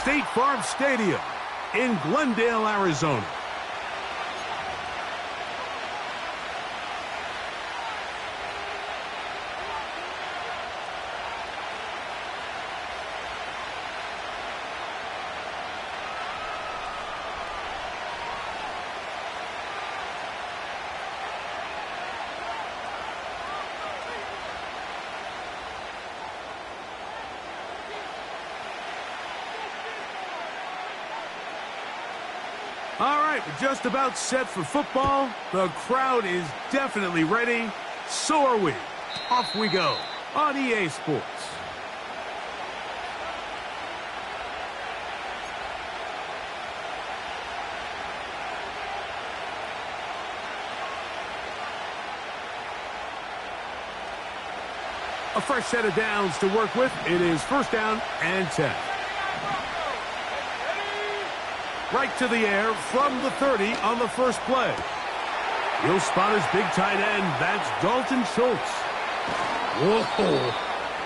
State Farm Stadium in Glendale, Arizona. All right, we're just about set for football. The crowd is definitely ready. So are we. Off we go on EA Sports. A fresh set of downs to work with. It is first down and 10. Right to the air from the 30 on the first play. He'll spot his big tight end. That's Dalton Schultz. Whoa.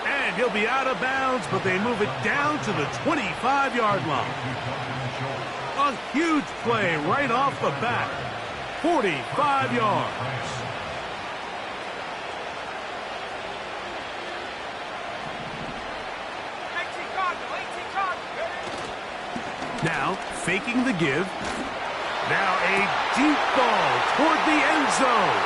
And he'll be out of bounds, but they move it down to the 25-yard line. A huge play right off the bat. 45 yards. Now, faking the give. Now a deep ball toward the end zone.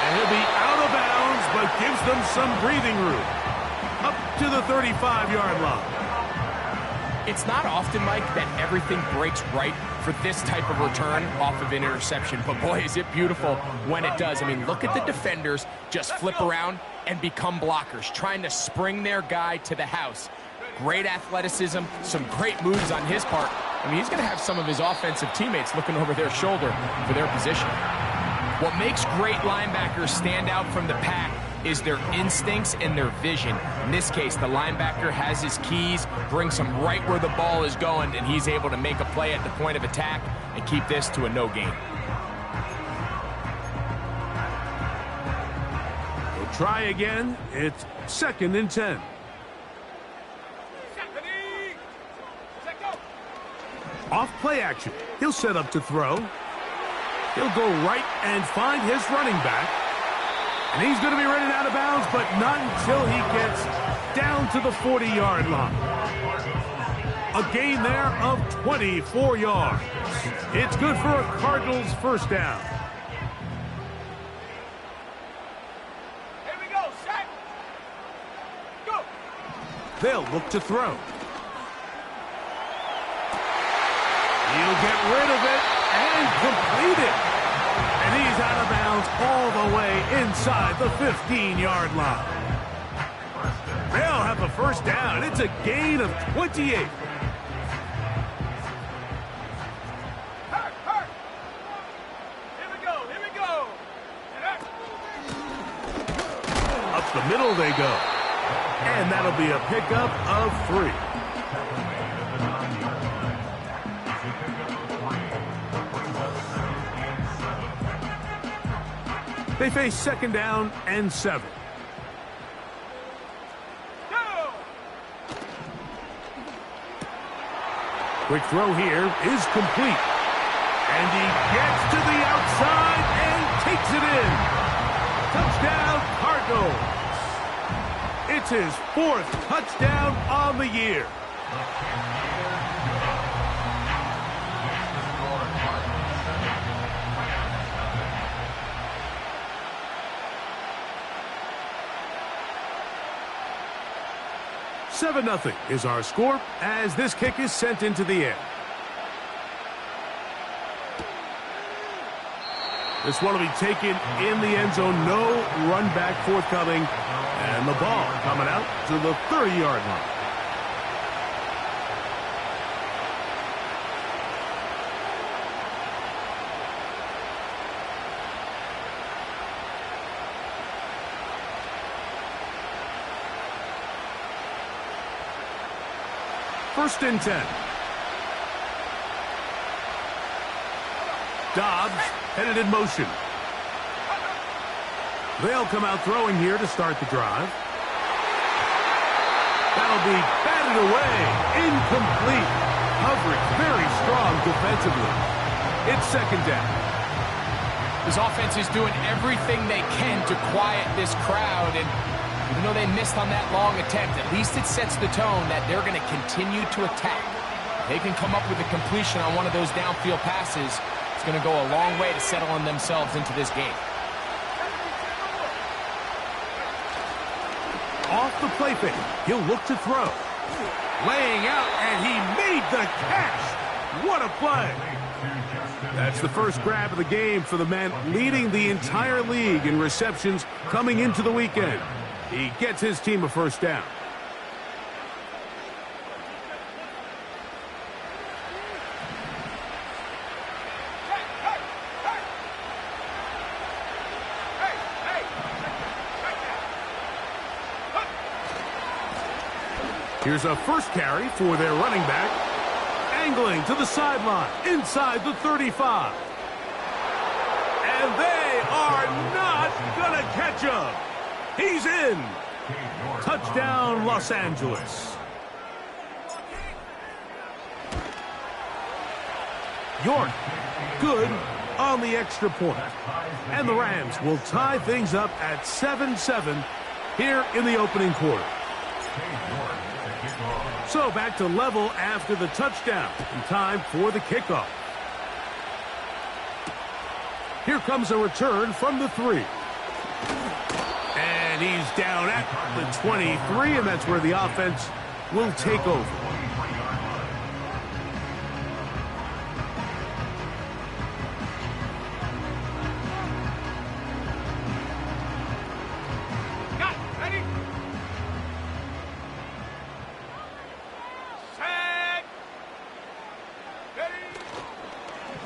And he'll be out of bounds, but gives them some breathing room. Up to the 35-yard line. It's not often, Mike, that everything breaks right for this type of return off of an interception. But, boy, is it beautiful when it does. I mean, look at the defenders just flip around and become blockers, trying to spring their guy to the house. Great athleticism, some great moves on his part. I mean, he's going to have some of his offensive teammates looking over their shoulder for their position. What makes great linebackers stand out from the pack is their instincts and their vision. In this case, the linebacker has his keys, brings him right where the ball is going, and he's able to make a play at the point of attack and keep this to a no gain. We'll try again. It's second and 10. Off play action. He'll set up to throw. He'll go right and find his running back. And he's going to be running out of bounds, but not until he gets down to the 40-yard line. A gain there of 24 yards. It's good for a Cardinals first down. Here we go, set. Go. They'll look to throw. He'll get rid of it and complete it. And he's out of bounds all the way inside the 15-yard line. They'll have a first down. It's a gain of 28. Hurt. Here we go, here we go. Up the middle they go. And that'll be a pickup of 3. They face second down and 7. Go. Quick throw here is complete. And he gets to the outside and takes it in. Touchdown, Cardinals. It's his 4th touchdown on the year. Nothing is our score as this kick is sent into the air. This one will be taken in the end zone. No run back forthcoming. And the ball coming out to the 30-yard line. First and 10. Dobbs headed in motion. They'll come out throwing here to start the drive. That'll be batted away. Incomplete. Coverage very strong defensively. It's second down. This offense is doing everything they can to quiet this crowd, and even though they missed on that long attempt, at least it sets the tone that they're going to continue to attack. They can come up with a completion on one of those downfield passes. It's going to go a long way to settling themselves into this game. Off the play fake, he'll look to throw. Laying out, and he made the catch. What a play. That's the first grab of the game for the man leading the entire league in receptions coming into the weekend. He gets his team a first down. Here's a first carry for their running back. Angling to the sideline, inside the 35. And they are not going to catch him. He's in. Touchdown, Los Angeles. York, good on the extra point. And the Rams will tie things up at 7-7 here in the opening quarter. So back to level after the touchdown. And time for the kickoff. Here comes a return from the 3. And he's down at the 23, and that's where the offense will take over.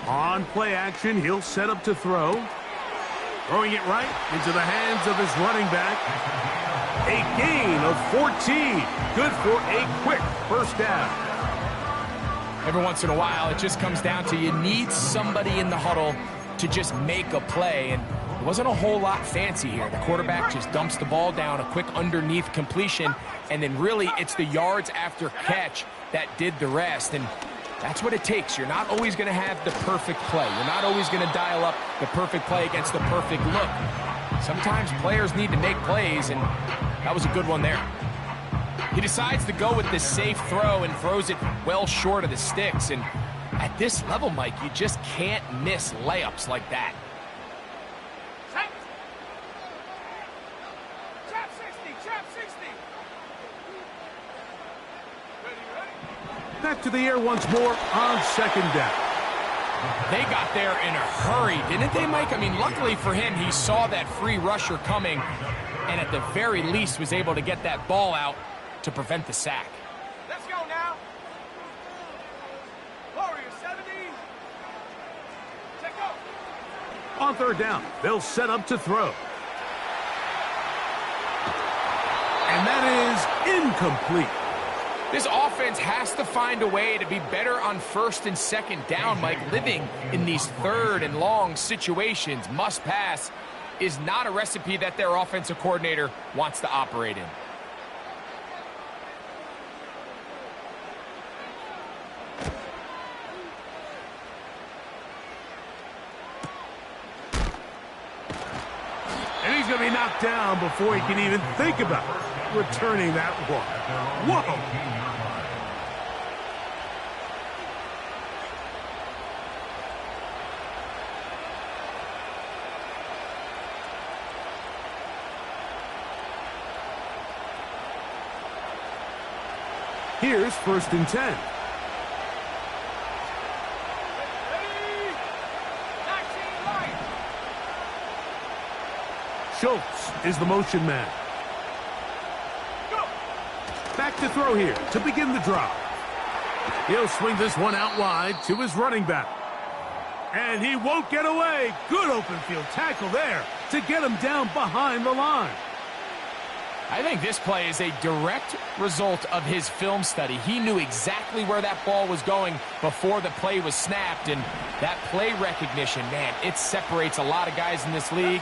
On play action, he'll set up to throw. Throwing it right into the hands of his running back. A gain of 14. Good for a quick first down. Every once in a while, it just comes down to you need somebody in the huddle to just make a play. And it wasn't a whole lot fancy here. The quarterback just dumps the ball down, a quick underneath completion, and then really it's the yards after catch that did the rest. And that's what it takes. You're not always going to have the perfect play. You're not always going to dial up the perfect play against the perfect look. Sometimes players need to make plays, and that was a good one there. He decides to go with this safe throw and throws it well short of the sticks. And at this level, Mike, you just can't miss layups like that. Trap 60, trap 60. Back to the air once more on second down. They got there in a hurry, didn't they, Mike? I mean, luckily for him, he saw that free rusher coming and at the very least was able to get that ball out to prevent the sack. Let's go now. Warrior 70. Check up. On third down, they'll set up to throw. And that is incomplete. This offense has to find a way to be better on first and second down, Mike. Living in these third and long situations, must pass, is not a recipe that their offensive coordinator wants to operate in. And he's going to be knocked down before he can even think about returning that one. Whoa! Here's first and 10. Ready? 19 light. Schultz is the motion man. Go. Back to throw here to begin the drive. He'll swing this one out wide to his running back. And he won't get away. Good open field tackle there to get him down behind the line. I think this play is a direct result of his film study. He knew exactly where that ball was going before the play was snapped, and that play recognition, man, it separates a lot of guys in this league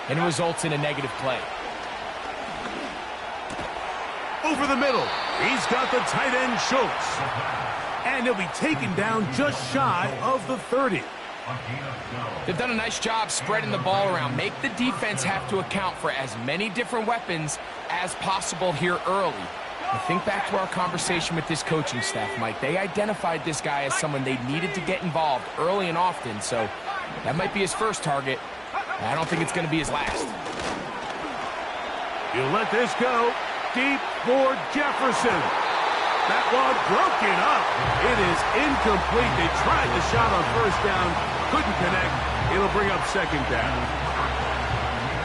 and results in a negative play. over the middle. He's got the tight end, Schultz. And he'll be taken down just shy of the 30. They've done a nice job spreading the ball around. Make the defense have to account for as many different weapons as possible here early. And think back to our conversation with this coaching staff, Mike. They identified this guy as someone they needed to get involved early and often, so that might be his first target. I don't think it's going to be his last. You let this go. Deep for Jefferson. That one broken up. It is incomplete. They tried the shot on first down. Couldn't connect. It'll bring up second down.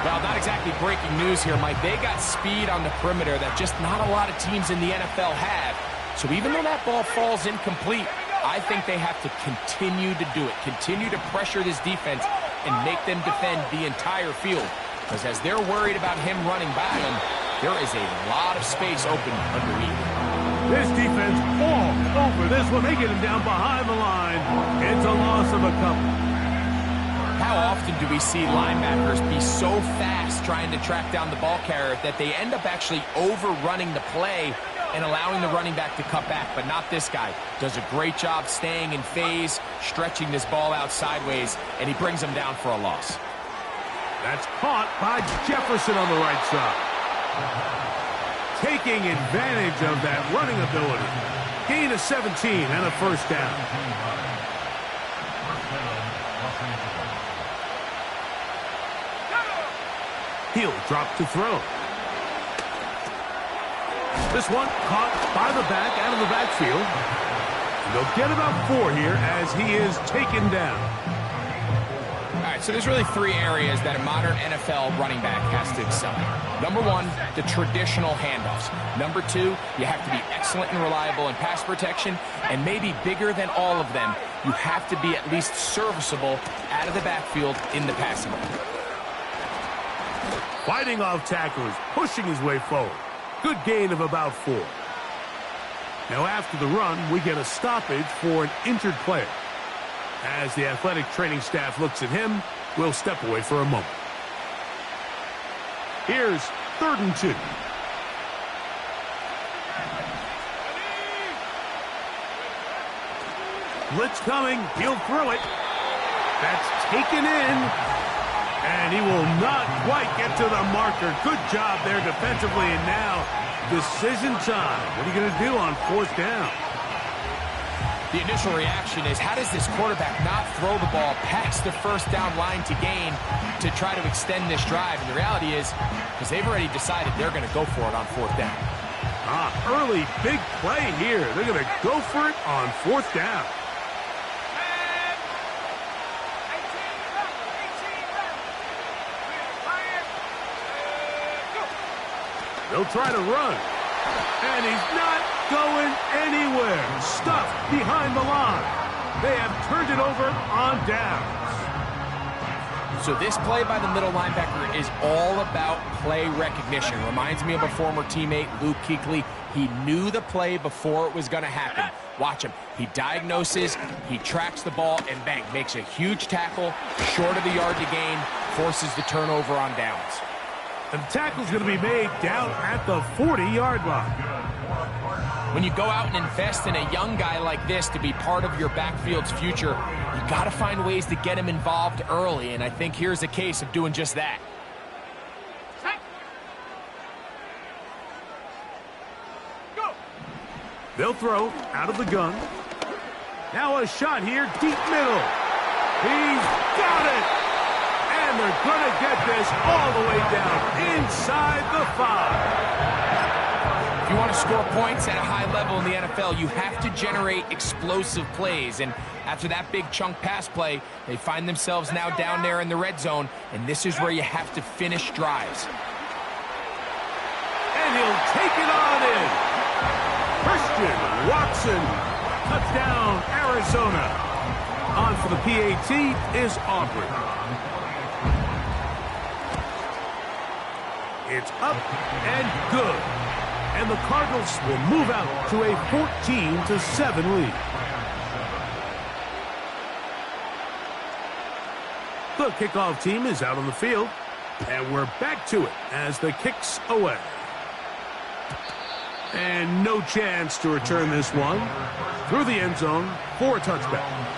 Well, not exactly breaking news here, Mike. They got speed on the perimeter that just not a lot of teams in the NFL have. So even though that ball falls incomplete, I think they have to continue to do it. Continue to pressure this defense and make them defend the entire field. Because as they're worried about him running by them, there is a lot of space open underneath. This defense all over this one. They get him down behind the line. It's a loss of a couple. How often do we see linebackers be so fast trying to track down the ball carrier that they end up actually overrunning the play and allowing the running back to cut back? But not this guy. Does a great job staying in phase, stretching this ball out sideways, and he brings him down for a loss. That's caught by Jefferson on the right side. Taking advantage of that running ability. Gain of 17 and a first down. He'll drop to throw. This one caught by the back out of the backfield. They'll get about 4 here as he is taken down. All right, so there's really 3 areas that a modern NFL running back has to excel at. Number 1, the traditional handoffs. Number 2, you have to be excellent and reliable in pass protection. And maybe bigger than all of them, you have to be at least serviceable out of the backfield in the passing game. Fighting off tackles, pushing his way forward. Good gain of about 4. Now after the run, we get a stoppage for an injured player. As the athletic training staff looks at him, we'll step away for a moment. Here's 3rd and 2. Blitz coming. He'll throw it. That's taken in. And he will not quite get to the marker. Good job there defensively. And now, decision time. What are you going to do on 4th down? The initial reaction is, how does this quarterback not throw the ball past the first down line to gain to try to extend this drive? And the reality is, because they've already decided they're going to go for it on 4th down. Early big play here. They're going to go for it on 4th down. They'll try to run. And he's not going anywhere. Stuffed behind the line. They have turned it over on downs. So this play by the middle linebacker is all about play recognition. Reminds me of a former teammate, Luke Kuechly. He knew the play before it was going to happen. Watch him. He diagnoses, he tracks the ball, and bang, makes a huge tackle, short of the yard to gain, forces the turnover on downs. And the tackle's going to be made down at the 40-yard line. When you go out and invest in a young guy like this to be part of your backfield's future, you got to find ways to get him involved early, and I think here's a case of doing just that. They'll throw out of the gun. Now a shot here, deep middle. He's got it! And they're going to get this all the way down inside the 5. If you want to score points at a high level in the NFL, you have to generate explosive plays. And after that big chunk pass play, they find themselves now down there in the red zone, and this is where you have to finish drives. And he'll take it on in. Christian Watson, touchdown, Arizona. On for the PAT is Aubrey. It's up and good. And the Cardinals will move out to a 14-7 lead. The kickoff team is out on the field. And we're back to it as the kick's away. And no chance to return this one through the end zone for a touchback.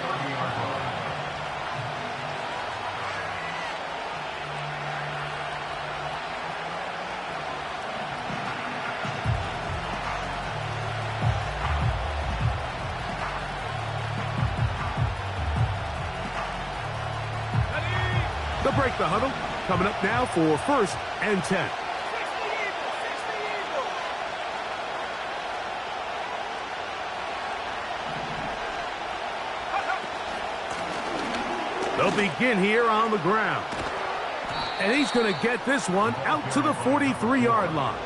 They'll break the huddle. Coming up now for 1st and 10. They'll begin here on the ground. And he's going to get this one out to the 43-yard line.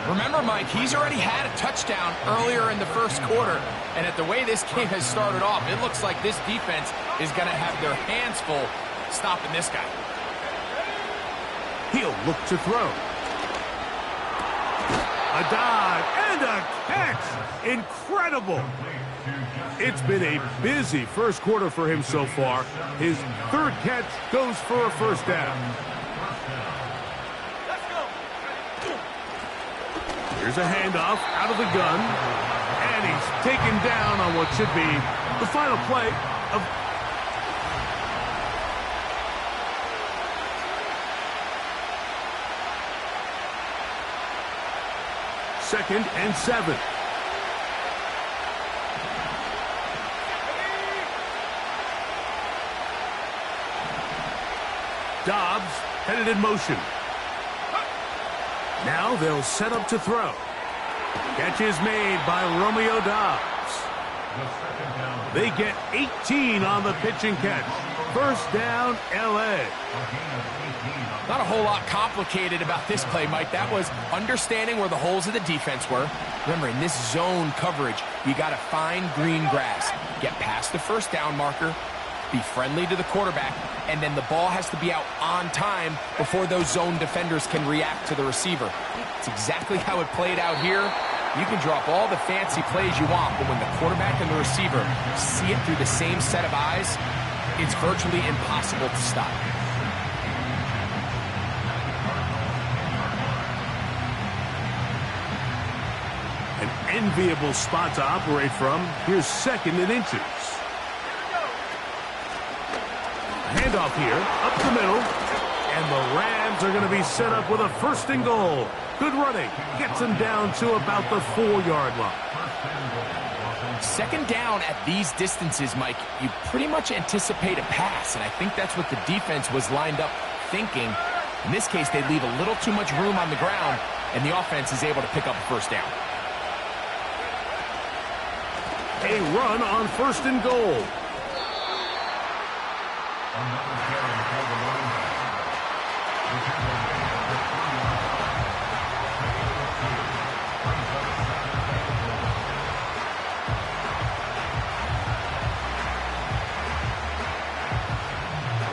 Remember, Mike, he's already had a touchdown earlier in the first quarter. And at the way this game has started off, it looks like this defense is going to have their hands full stopping this guy. He'll look to throw. A dive and a catch. Incredible. It's been a busy first quarter for him so far. His 3rd catch goes for a 1st down. Here's a handoff out of the gun. And he's taken down on what should be the final play of... 2nd and 7. Dobbs headed in motion. Now they'll set up to throw. Catch is made by Romeo Dobbs. They get 18 on the pitch and catch. 1st down, L.A. Not a whole lot complicated about this play, Mike. That was understanding where the holes of the defense were. Remember, in this zone coverage, you got to find green grass. Get past the 1st down marker, be friendly to the quarterback, and then the ball has to be out on time before those zone defenders can react to the receiver. It's exactly how it played out here. You can drop all the fancy plays you want, but when the quarterback and the receiver see it through the same set of eyes, it's virtually impossible to stop. An enviable spot to operate from. Here's 2nd and inches. Handoff here, up the middle. And the Rams are going to be set up with a 1st and goal. Good running. Gets them down to about the 4-yard line. 2nd down at these distances, Mike, you pretty much anticipate a pass, and I think that's what the defense was lined up thinking. In this case, they leave a little too much room on the ground, and the offense is able to pick up a 1st down. A run on 1st and goal.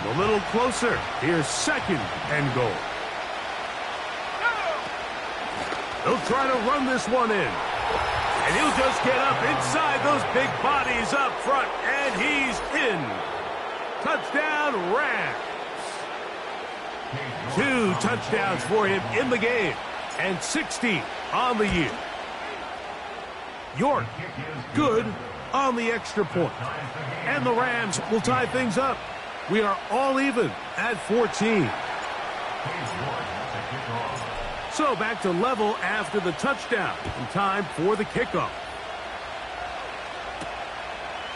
A little closer. Here's 2nd and goal. They'll try to run this one in. And he'll just get up inside those big bodies up front. And he's in. Touchdown, Rams. 2 touchdowns for him in the game. And 60 on the year. York, good on the extra point. And the Rams will tie things up. We are all even at 14. So back to level after the touchdown. And time for the kickoff.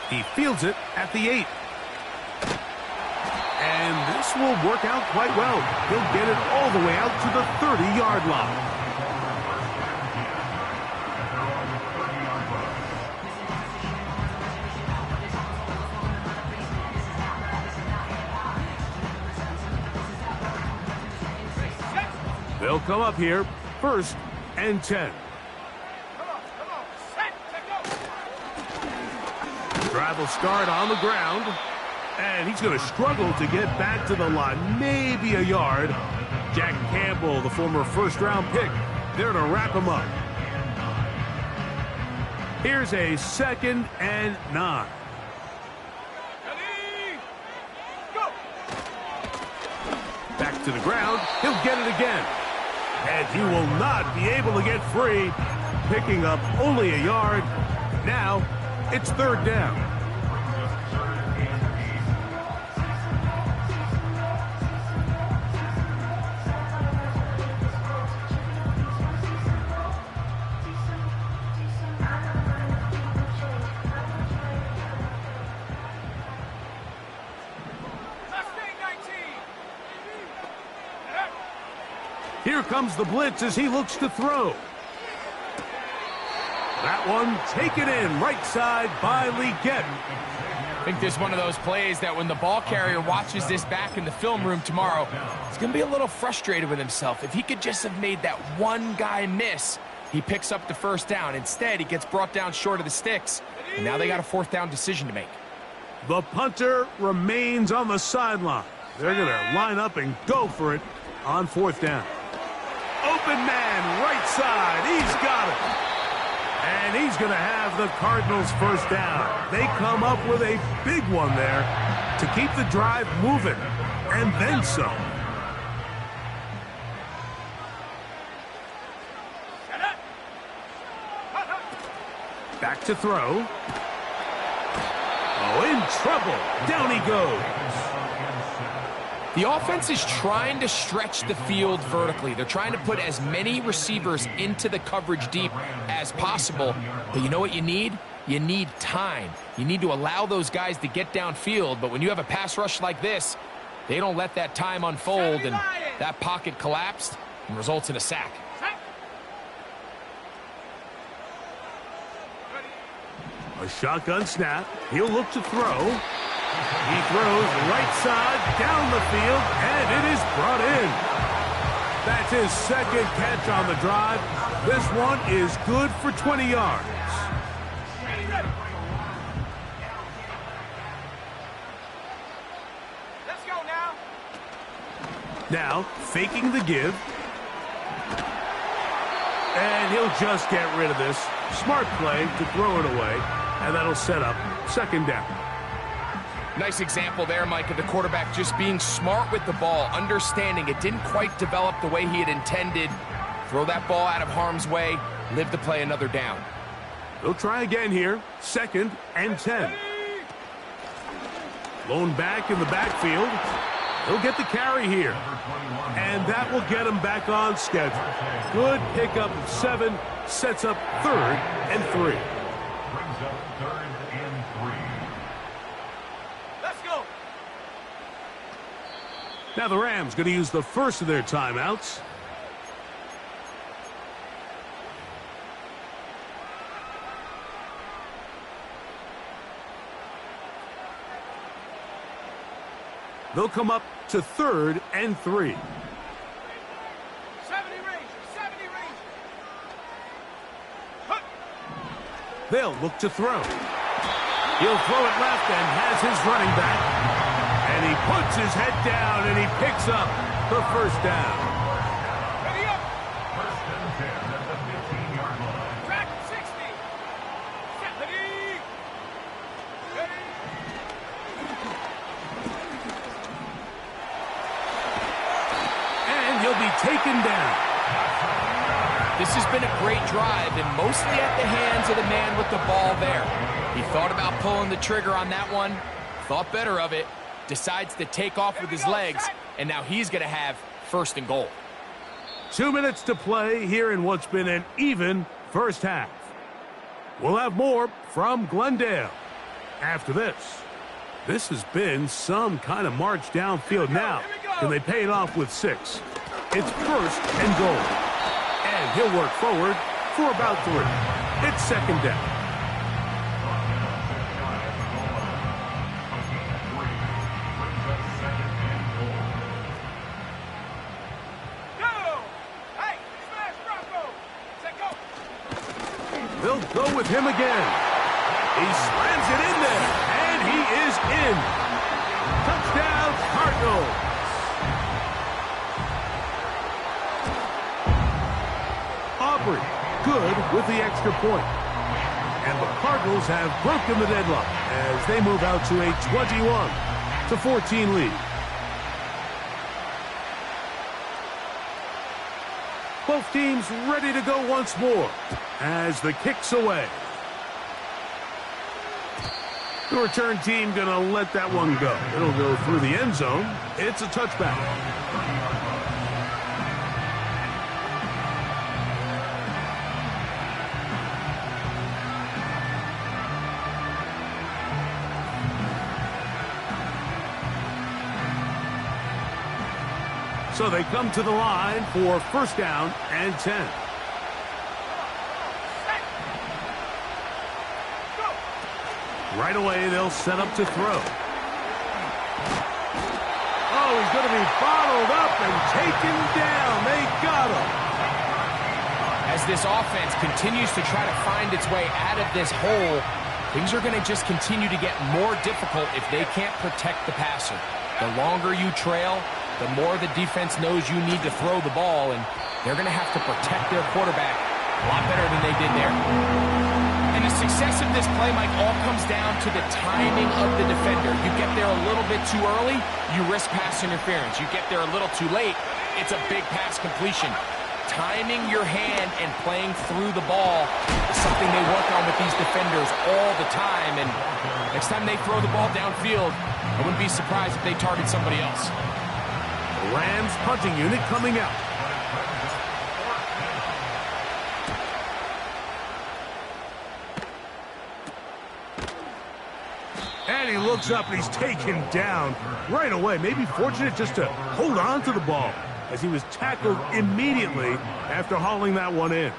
He fields it at the 8. And this will work out quite well. He'll get it all the way out to the 30-yard line. They'll come up here, 1st and 10. Come on, set, go. Drive will start on the ground. And he's going to struggle to get back to the line, maybe a yard. Jack Campbell, the former 1st-round pick, there to wrap him up. Here's a 2nd and 9. Go. Back to the ground. He'll get it again. And he will not be able to get free, picking up only a yard. Now, it's third down. Here comes the blitz as he looks to throw. That one taken in right side by Legette. I think this is one of those plays that when the ball carrier watches this back in the film room tomorrow, he's going to be a little frustrated with himself. If he could just have made that one guy miss, he picks up the first down. Instead, he gets brought down short of the sticks, and now they got a fourth down decision to make. The punter remains on the sideline. They're going to line up and go for it on fourth down. Open man, right side. He's got it. And he's going to have the Cardinals first down. They come up with a big one there to keep the drive moving, and then some. Back to throw. Oh, in trouble. Down he goes. The offense is trying to stretch the field vertically. They're trying to put as many receivers into the coverage deep as possible. But you know what you need? You need time. You need to allow those guys to get downfield. But when you have a pass rush like this, they don't let that time unfold, and that pocket collapsed and results in a sack. A shotgun snap. He'll look to throw. He throws right side down the field, and it is brought in. That's his second catch on the drive. This one is good for 20 yards. Let's go now. Now, faking the give. And he'll just get rid of this. Smart play to throw it away, and that'll set up second down. Nice example there, Mike, of the quarterback just being smart with the ball, understanding it didn't quite develop the way he had intended. Throw that ball out of harm's way, live to play another down. They'll try again here. Second and 10. Blown back in the backfield. He'll get the carry here. And that will get him back on schedule. Good pickup of 7. Sets up third and 3. Brings up third and 3. Let's go. Now the Rams going to use the first of their timeouts. They'll come up to third and 3. 70 range. 70 range. They'll look to throw. He'll throw it left and has his running back. And he puts his head down and he picks up the first down. Ready up. First and 10 at the 15-yard line. Track 60. Set. Ready. Ready. And he'll be taken down. This has been a great drive, and mostly at the hands of the man with the ball there. He thought about pulling the trigger on that one, thought better of it, decides to take off with his legs, and now he's going to have first and goal. 2 minutes to play here in what's been an even first half. We'll have more from Glendale after this. This has been some kind of march downfield now. Can they pay it off with 6? It's first and goal. And he'll work forward for about 3. It's second down. Go. Hey, smash Bronco. Set go. They'll go with him again. He slams it in there, and he is in. Touchdown, Cardinals. Aubrey, good with the extra point. And the Cardinals have broken the deadlock as they move out to a 21-14 lead. Both teams ready to go once more as the kick's away. The return team going to let that one go. It'll go through the end zone. It's a touchback. So they come to the line for first down and 10. Right away, they'll set up to throw. Oh, he's going to be bottled up and taken down. They got him. As this offense continues to try to find its way out of this hole, things are going to just continue to get more difficult if they can't protect the passer. The longer you trail, the more the defense knows you need to throw the ball, and they're going to have to protect their quarterback a lot better than they did there. And the success of this play, Mike, all comes down to the timing of the defender. You get there a little bit too early, you risk pass interference. You get there a little too late, it's a big pass completion. Timing your hand and playing through the ball is something they work on with these defenders all the time. And next time they throw the ball downfield, I wouldn't be surprised if they target somebody else. The Rams punting unit coming out. And he looks up and he's taken down right away. Maybe fortunate just to hold on to the ball as he was tackled immediately after hauling that one in.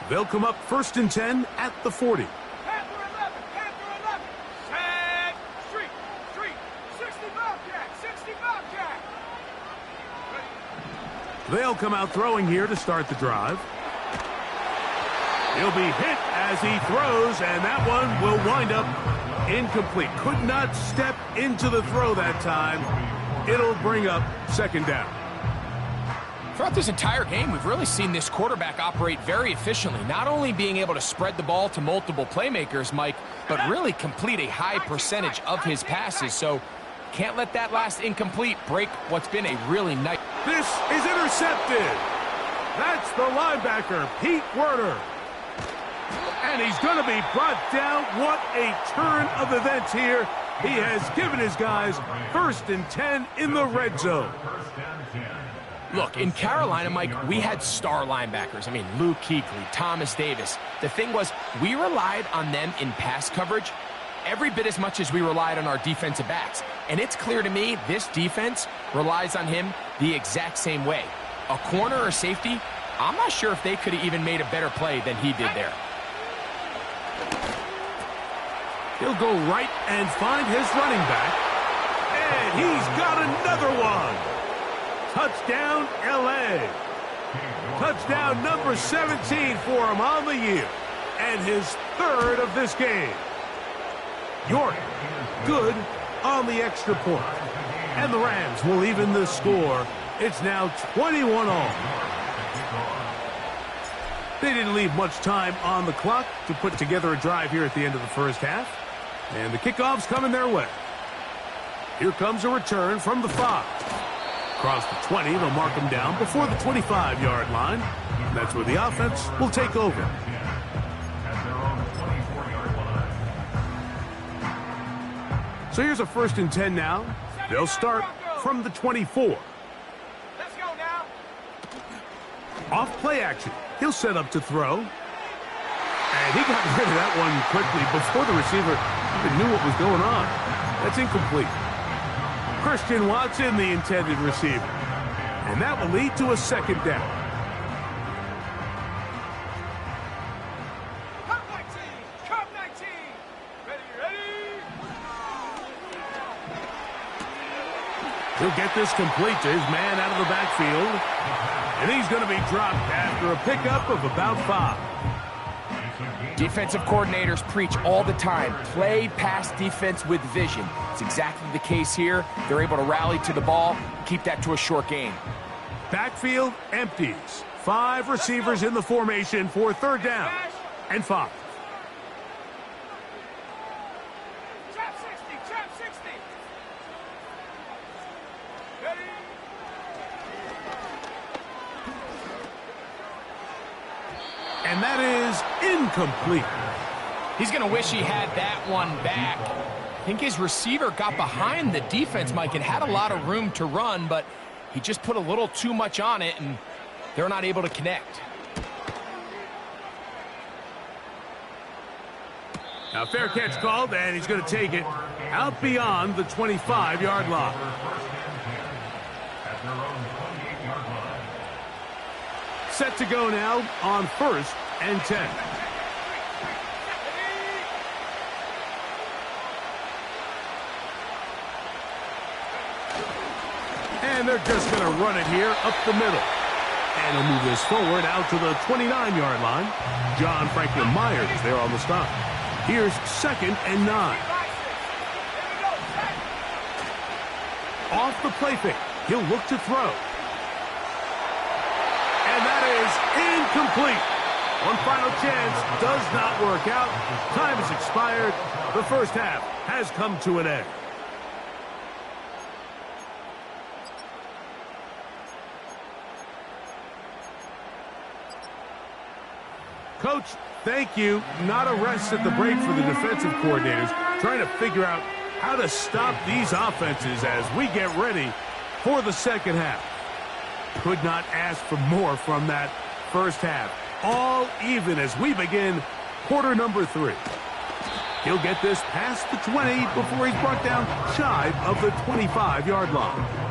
They'll come up first and 10 at the 40. Panther 11, Panther 11. Set, street, 60 Bobcat, 60 Bobcat. They'll come out throwing here to start the drive. He'll be hit as he throws, and that one will wind up incomplete. Could not step into the throw that time. It'll bring up second down. Throughout this entire game, we've really seen this quarterback operate very efficiently, not only being able to spread the ball to multiple playmakers, Mike, but really complete a high percentage of his passes. So can't let that last incomplete break what's been a really nice... This is intercepted. That's the linebacker, Pete Werner. And he's going to be brought down. What a turn of events here. He has given his guys first and 10 in the red zone. Look, in Carolina, Mike, we had star linebackers. I mean, Luke Kuechly, Thomas Davis. The thing was, we relied on them in pass coverage every bit as much as we relied on our defensive backs. And it's clear to me this defense relies on him the exact same way. A corner or safety, I'm not sure if they could have even made a better play than he did there. He'll go right and find his running back. And he's got another one. Touchdown, L.A. Touchdown number 17 for him on the year. And his third of this game. York, good on the extra point. And the Rams will even the score. It's now 21-all. They didn't leave much time on the clock to put together a drive here at the end of the first half. And the kickoff's coming their way. Here comes a return from the 5. Across the 20, they'll mark them down before the 25-yard line. And that's where the offense will take over. So here's a first and 10 now. They'll start from the 24. Let's go now. Off play action. He'll set up to throw. And he got rid of that one quickly before the receiver even knew what was going on. That's incomplete. Christian Watson, the intended receiver. And that will lead to a second down. Come 19, come 19. Ready. He'll get this complete to his man out of the backfield. And he's going to be dropped after a pickup of about 5. Defensive coordinators preach all the time, play pass defense with vision. It's exactly the case here. They're able to rally to the ball, keep that to a short game. Backfield empties. 5 receivers in the formation for third down and 5. Trap 60. Ready. And that is incomplete. He's going to wish he had that one back. I think his receiver got behind the defense, Mike, and had a lot of room to run, but he just put a little too much on it, and they're not able to connect. Now, fair catch called, and he's going to take it out beyond the 25-yard line. Set to go now on 1st and 10. And they're just going to run it here up the middle. And he'll move this forward out to the 29-yard line. John Franklin Myers there on the stop. Here's 2nd and 9. Off the play fake. He'll look to throw. And that is incomplete. One final chance does not work out. Time has expired. The first half has come to an end. Coach, thank you. Not a rest at the break for the defensive coordinators, trying to figure out how to stop these offenses as we get ready for the second half. Could not ask for more from that first half. All even as we begin quarter number 3. He'll get this past the 20 before he's brought down shy of the 25-yard line.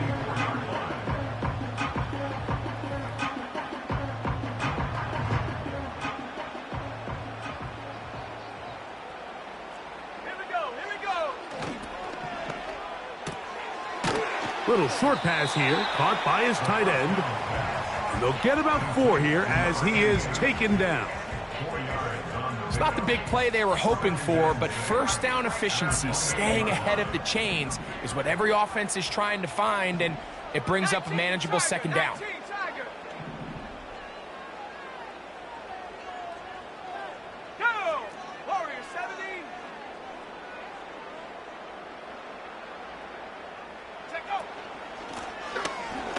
Little short pass here, caught by his tight end. And they'll get about 4 here as he is taken down. It's not the big play they were hoping for, but first down efficiency, staying ahead of the chains, is what every offense is trying to find, and it brings up a manageable second down.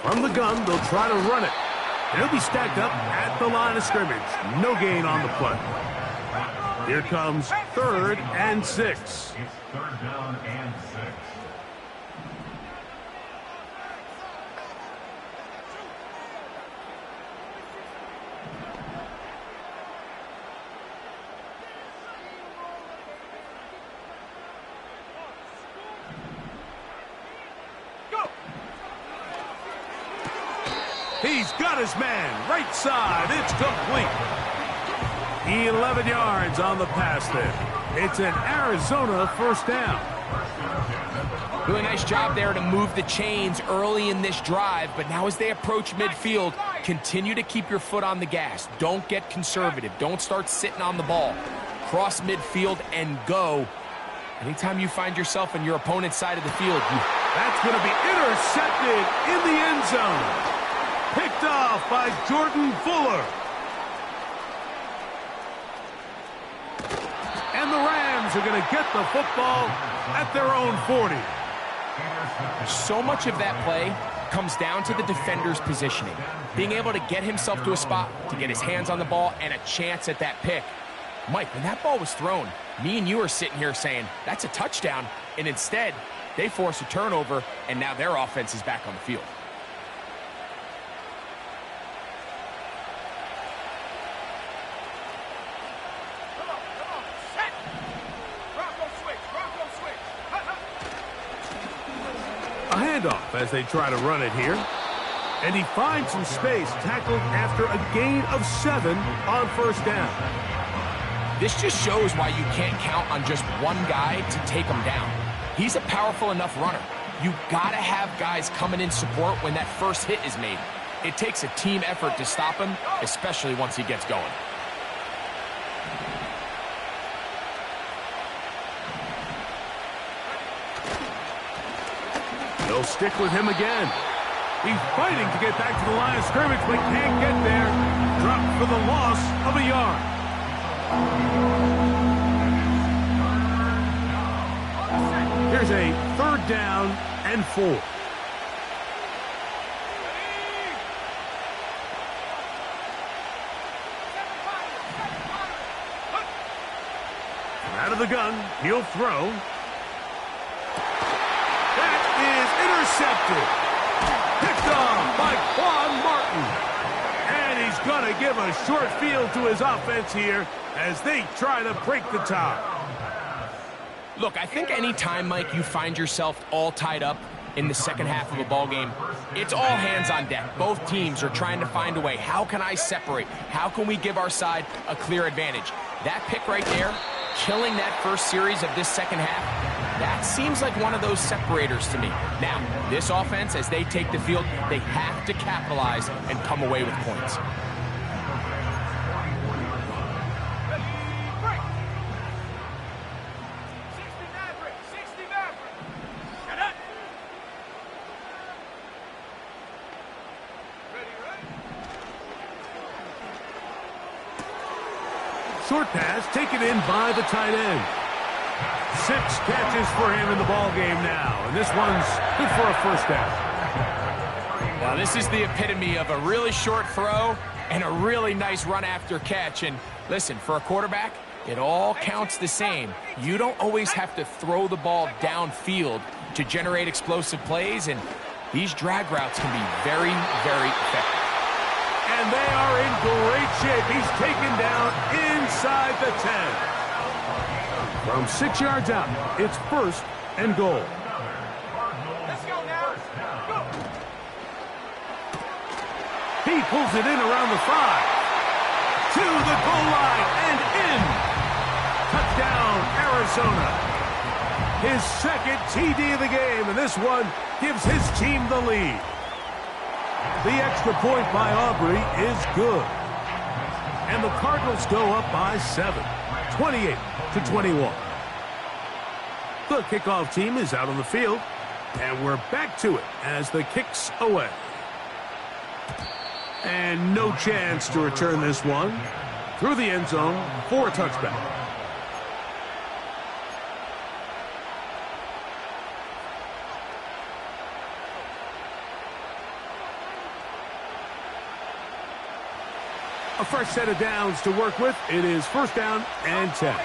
From the gun, they'll try to run it. And he'll be stacked up at the line of scrimmage. No gain on the play. Here comes 3rd and 6. It's 3rd down and 6. He's got his man, right side, it's complete. 11 yards on the pass there. It's an Arizona first down. Really nice job there to move the chains early in this drive, but now as they approach midfield, continue to keep your foot on the gas. Don't get conservative. Don't start sitting on the ball. Cross midfield and go. Anytime you find yourself on your opponent's side of the field, That's going to be intercepted in the end zone. Picked off by Jordan Fuller. And the Rams are going to get the football at their own 40. So much of that play comes down to the defender's positioning. Being able to get himself to a spot, to get his hands on the ball, and a chance at that pick. Mike, when that ball was thrown, me and you are sitting here saying, that's a touchdown. And instead, they force a turnover, and now their offense is back on the field. A handoff as they try to run it here. And he finds some space, tackled after a gain of 7 on first down. This just shows why you can't count on just one guy to take him down. He's a powerful enough runner. You gotta have guys coming in support when that first hit is made. It takes a team effort to stop him, especially once he gets going. They'll stick with him again. He's fighting to get back to the line of scrimmage, but can't get there. Dropped for the loss of a yard. Here's a 3rd down and 4. Out of the gun, he'll throw. That is intercepted. Picked off by Quan Martin. And he's going to give a short field to his offense here as they try to break the tie. Look, I think any time, Mike, you find yourself all tied up in the second half of a ball game, it's all hands on deck. Both teams are trying to find a way. How can I separate? How can we give our side a clear advantage? That pick right there, killing that first series of this second half, that seems like one of those separators to me. Now, this offense, as they take the field, they have to capitalize and come away with points. Short pass taken in by the tight end. 6 catches for him in the ball game now, and this one's good for a first down. Now, this is the epitome of a really short throw and a really nice run after catch. And listen, for a quarterback, it all counts the same. You don't always have to throw the ball downfield to generate explosive plays, and these drag routes can be very, very effective. And they are in great shape. He's taken down inside the 10. From 6 yards out, it's 1st and goal. Let's go now. Go. He pulls it in around the 5. To the goal line and in. Touchdown, Arizona. His second TD of the game, and this one gives his team the lead. The extra point by Aubrey is good. And the Cardinals go up by 7, 28-21. The kickoff team is out on the field, and we're back to it as the kick's away. And no chance to return this one through the end zone for a touchback. A fresh set of downs to work with. It is 1st down and 10.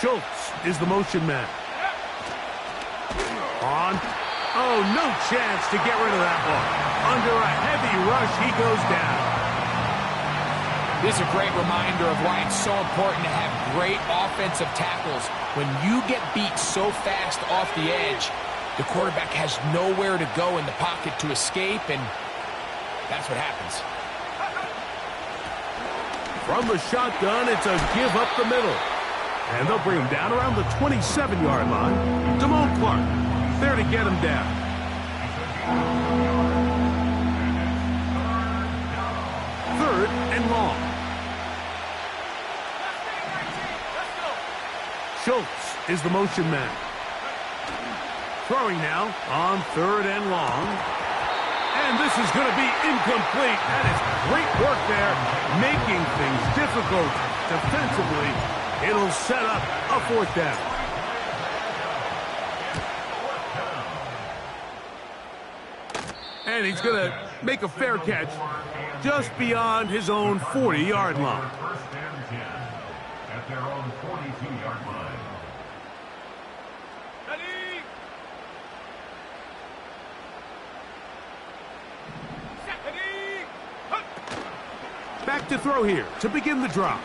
Schultz is the motion man. On. Oh, no chance to get rid of that ball. Under a heavy rush, he goes down. This is a great reminder of why it's so important to have great offensive tackles. When you get beat so fast off the edge, the quarterback has nowhere to go in the pocket to escape, and that's what happens. From the shotgun, it's a give up the middle. And they'll bring him down around the 27-yard line. Damone Clark there to get him down. Third and long. Schultz is the motion man. Throwing now on 3rd and long. And this is going to be incomplete. That is great work there, making things difficult defensively. It'll set up a 4th down. And he's going to make a fair catch just beyond his own 40-yard line. First and 10 at their own 42-yard line. Ready. Set. Ready. Hunt. Back to throw here to begin the drive.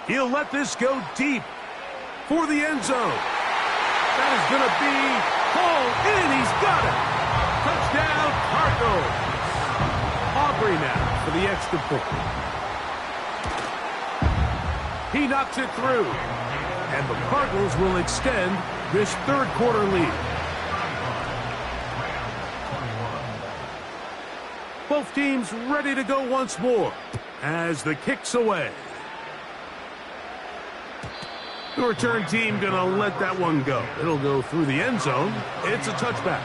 He'll let this go deep for the end zone. That is going to be hauled in. He's got it. Touchdown, Cardinals. Aubrey now for the extra point. He knocks it through. And the Cardinals will extend this 3rd quarter lead. Both teams ready to go once more as the kick's away. The return team going to let that one go. It'll go through the end zone. It's a touchback.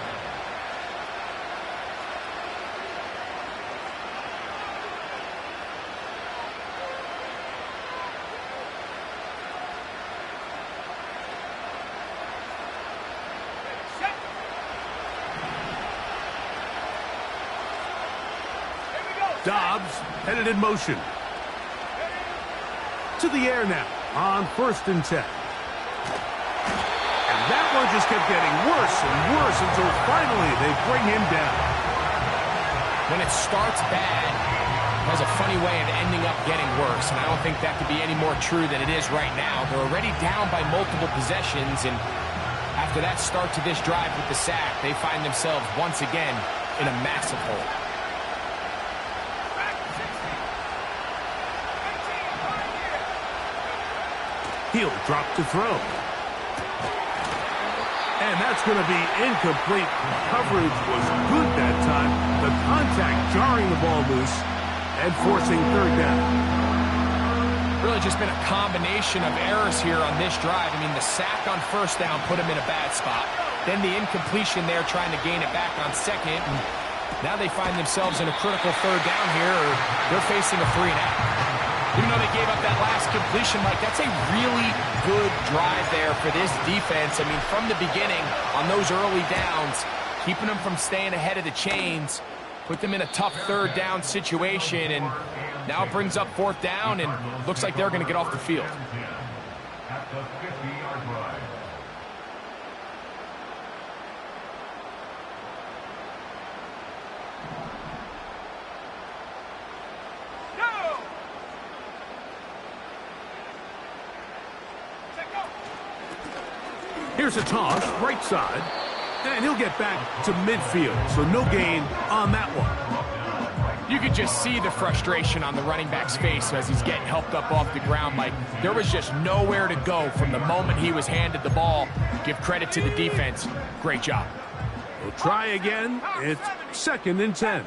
Set. Here we go. Dobbs headed in motion. to the air now on 1st and 10. And that one just kept getting worse and worse until finally they bring him down. When it starts bad, it has a funny way of ending up getting worse, and I don't think that could be any more true than it is right now. They're already down by multiple possessions, and after that start to this drive with the sack, they find themselves once again in a massive hole. He'll drop to throw. And that's going to be incomplete. Coverage was good that time. The contact jarring the ball loose and forcing 3rd down. Really just been a combination of errors here on this drive. I mean, the sack on 1st down put him in a bad spot. Then the incompletion there trying to gain it back on 2nd. And now they find themselves in a critical 3rd down here, or they're facing a 3-and-out. Even though they gave up that last completion, Mike, that's a really good drive there for this defense. I mean, from the beginning, on those early downs, keeping them from staying ahead of the chains, put them in a tough 3rd down situation, and now it brings up 4th down, and looks like they're going to get off the field. At the 50-yard line. Here's a toss, right side, and he'll get back to midfield, so no gain on that one. You could just see the frustration on the running back's face as he's getting helped up off the ground. Like, there was just nowhere to go from the moment he was handed the ball. Give credit to the defense. Great job. We'll try again. It's 2nd and 10.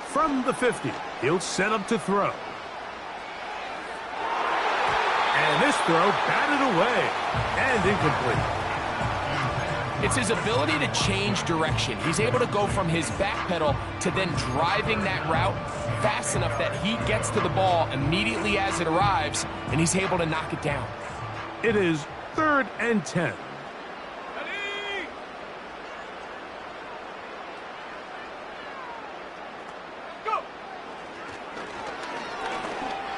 From the 50, he'll set up to throw. And this throw batted away and incomplete. It's his ability to change direction. He's able to go from his back pedal to then driving that route fast enough that he gets to the ball immediately as it arrives, and he's able to knock it down. It is 3rd and 10. Go.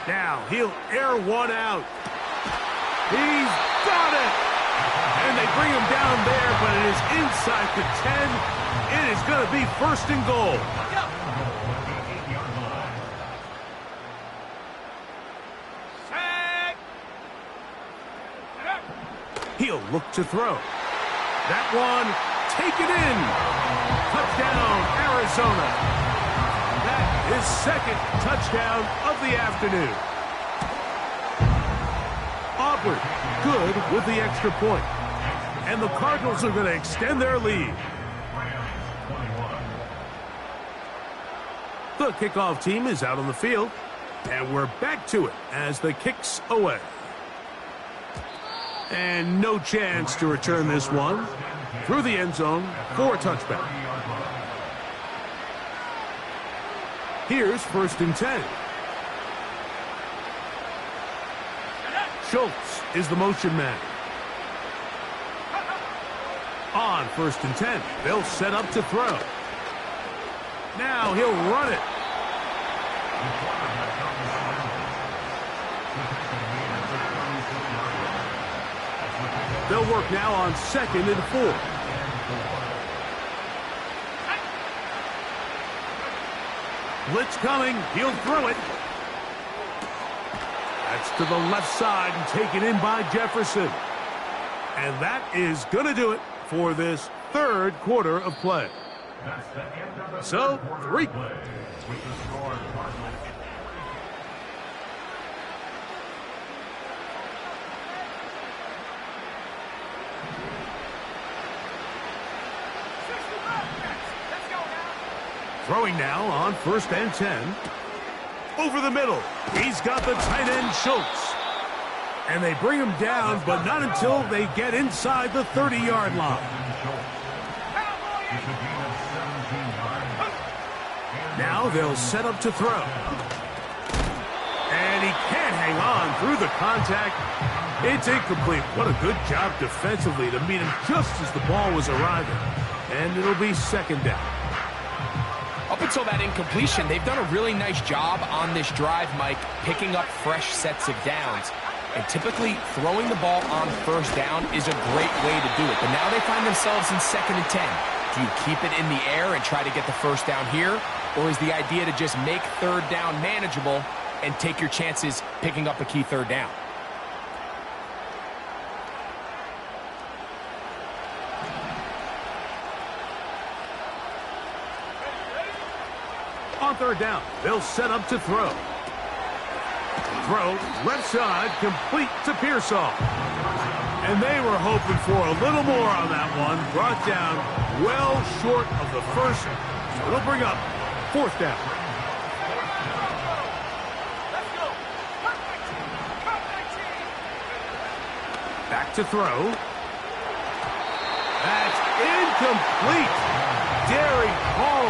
Now he'll air one out. He's got it! And they bring him down there, but it is inside the 10. It is going to be 1st and goal. He'll look to throw. That one, taken in. Touchdown, Arizona. That is 2nd touchdown of the afternoon. Auburn, good with the extra point. And the Cardinals are going to extend their lead. The kickoff team is out on the field. And we're back to it as the kick's away. And no chance to return this one. Through the end zone for a touchback. Here's 1st and 10. Schultz is the motion man. On 1st and 10, they'll set up to throw. Now he'll run it. They'll work now on 2nd and 4. Blitz coming. He'll throw it. That's to the left side and taken in by Jefferson. And that is going to do it for this 3rd quarter of play. So, 3. Throwing now on 1st and 10. Over the middle. He's got the tight end, Schultz. And they bring him down, but not until they get inside the 30-yard line. Now they'll set up to throw. And he can't hang on through the contact. It's incomplete. What a good job defensively to meet him just as the ball was arriving. And it'll be 2nd down. I'll up until that incompletion, they've done a really nice job on this drive, Mike, picking up fresh sets of downs. And typically, throwing the ball on first down is a great way to do it. But now they find themselves in 2nd and 10. Do you keep it in the air and try to get the first down here? Or is the idea to just make 3rd down manageable and take your chances picking up a key 3rd down? On 3rd down, they'll set up to throw. Throw, left side, complete to Pearsall. And they were hoping for a little more on that one. Brought down well short of the first. So it'll bring up 4th down. Back to throw. That's incomplete. Derrick Hall